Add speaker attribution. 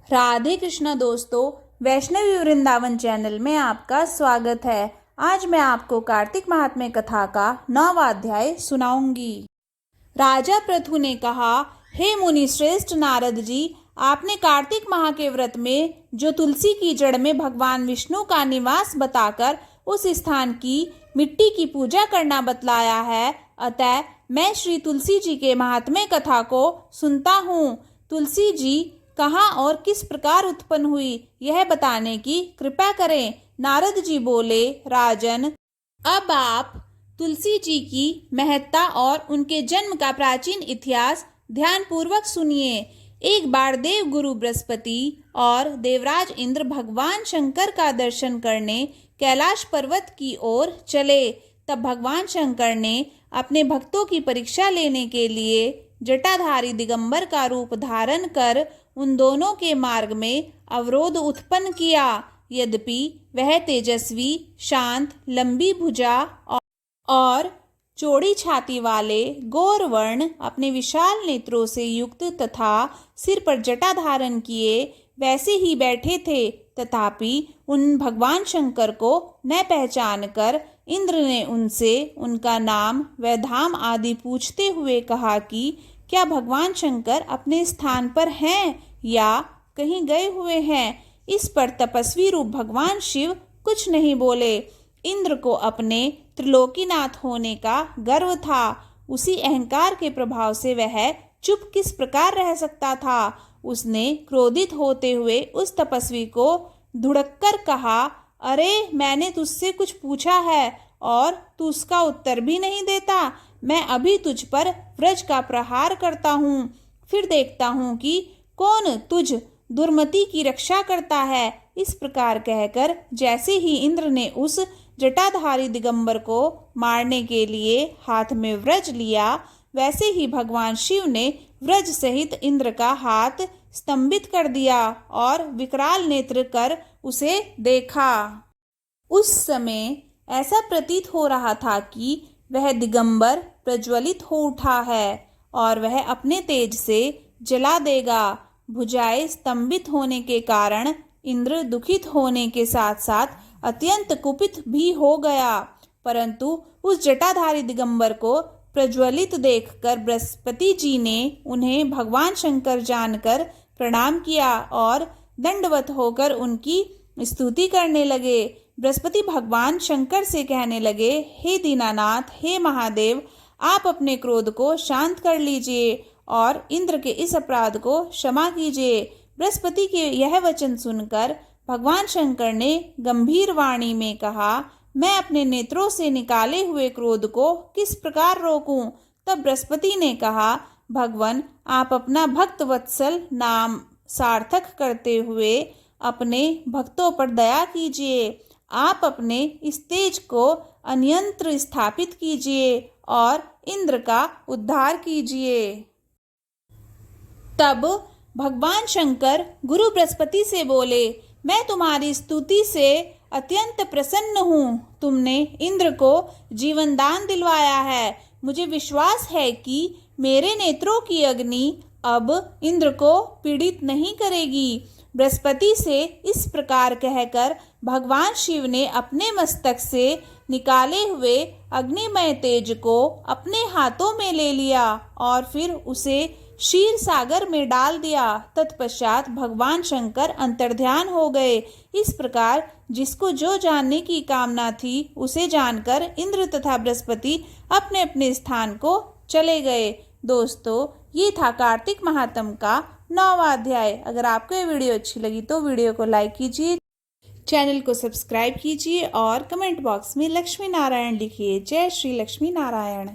Speaker 1: राधे कृष्णा दोस्तों, वैष्णवी वृंदावन चैनल में आपका स्वागत है। आज मैं आपको कार्तिक महात्म्य कथा का 9वां अध्याय सुनाऊंगी। राजा पृथु ने कहा, हे मुनि श्रेष्ठ नारद जी, आपने कार्तिक माह के व्रत में जो तुलसी की जड़ में भगवान विष्णु का निवास बताकर उस स्थान की मिट्टी की पूजा करना बतलाया है, अतः मैं श्री तुलसी जी के महात्म्य कथा को सुनता हूँ। तुलसी जी कहाँ और किस प्रकार उत्पन्न हुई, यह बताने की कृपा करें। नारद जी बोले, राजन, अब आप तुलसी जी की महत्ता और उनके जन्म का प्राचीन इतिहास ध्यान पूर्वक सुनिए। एक बार देव गुरु बृहस्पति और देवराज इंद्र भगवान शंकर का दर्शन करने कैलाश पर्वत की ओर चले। तब भगवान शंकर ने अपने भक्तों की परीक्षा लेने के लिए जटाधारी दिगंबर का रूप धारण कर उन दोनों के मार्ग में अवरोध उत्पन्न किया। यद्यपि वह तेजस्वी, शांत, लंबी भुजा और चौड़ी छाती वाले गौरवर्ण अपने विशाल नेत्रों से युक्त तथा सिर पर जटा धारण किए वैसे ही बैठे थे, तथापि उन भगवान शंकर को न पहचान कर इंद्र ने उनसे उनका नाम व धाम आदि पूछते हुए कहा कि क्या भगवान शंकर अपने स्थान पर हैं या कहीं गए हुए हैं। इस पर तपस्वी रूप भगवान शिव कुछ नहीं बोले। इंद्र को अपने त्रिलोकीनाथ होने का गर्व था। उसी अहंकार के प्रभाव से वह चुप किस प्रकार रह सकता था। उसने क्रोधित होते हुए उस तपस्वी को धुड़ककर कहा, अरे मैंने तुझसे कुछ पूछा है और तू उसका उत्तर भी नहीं देता। मैं अभी तुझ पर व्रज का प्रहार करता हूँ, फिर देखता हूँ कि कौन तुझ दुर्मति की रक्षा करता है। इस प्रकार कहकर जैसे ही इंद्र ने उस जटाधारी दिगंबर को मारने के लिए हाथ में व्रज लिया, वैसे ही भगवान शिव ने व्रज सहित इंद्र का हाथ स्तंभित कर दिया और विकराल नेत्र कर उसे देखा। उस समय ऐसा प्रतीत हो रहा था कि वह दिगंबर प्रज्वलित हो उठा है और वह अपने तेज से जला देगा। भुजाएं स्तंभित होने के कारण इंद्र दुखित होने के साथ साथ अत्यंत कुपित भी हो गया, परंतु उस जटाधारी दिगंबर को प्रज्वलित देखकर बृहस्पति जी ने उन्हें भगवान शंकर जानकर प्रणाम किया और दंडवत होकर उनकी स्तुति करने लगे। बृहस्पति भगवान शंकर से कहने लगे, हे दीनानाथ, हे महादेव, आप अपने क्रोध को शांत कर लीजिए और इंद्र के इस अपराध को क्षमा कीजिए। बृहस्पति के यह वचन सुनकर भगवान शंकर ने गंभीर वाणी में कहा, मैं अपने नेत्रों से निकाले हुए क्रोध को किस प्रकार रोकूं। तब बृहस्पति ने कहा, भगवान, आप अपना भक्त वत्सल नाम सार्थक करते हुए अपने भक्तों पर दया कीजिए। आप अपने इस तेज को अन्यंत्र स्थापित कीजिए और इंद्र का उद्धार कीजिए। तब भगवान शंकर गुरु बृहस्पति से बोले, मैं तुम्हारी स्तुति से अत्यंत प्रसन्न हूँ। तुमने इंद्र को जीवन दान दिलवाया है। मुझे विश्वास है कि मेरे नेत्रों की अग्नि अब इंद्र को पीड़ित नहीं करेगी। बृहस्पति से इस प्रकार कहकर भगवान शिव ने अपने मस्तक से निकाले हुए अग्निमय तेज को अपने हाथों में ले लिया और फिर उसे क्षीर सागर में डाल दिया। तत्पश्चात भगवान शंकर अंतर्ध्यान हो गए। इस प्रकार जिसको जो जानने की कामना थी उसे जानकर इंद्र तथा बृहस्पति अपने अपने स्थान को चले गए। दोस्तों, ये था कार्तिक महात्म्य का 9वां अध्याय। अगर आपको ये वीडियो अच्छी लगी तो वीडियो को लाइक कीजिए, चैनल को सब्सक्राइब कीजिए और कमेंट बॉक्स में लक्ष्मी नारायण लिखिए। जय श्री लक्ष्मी नारायण।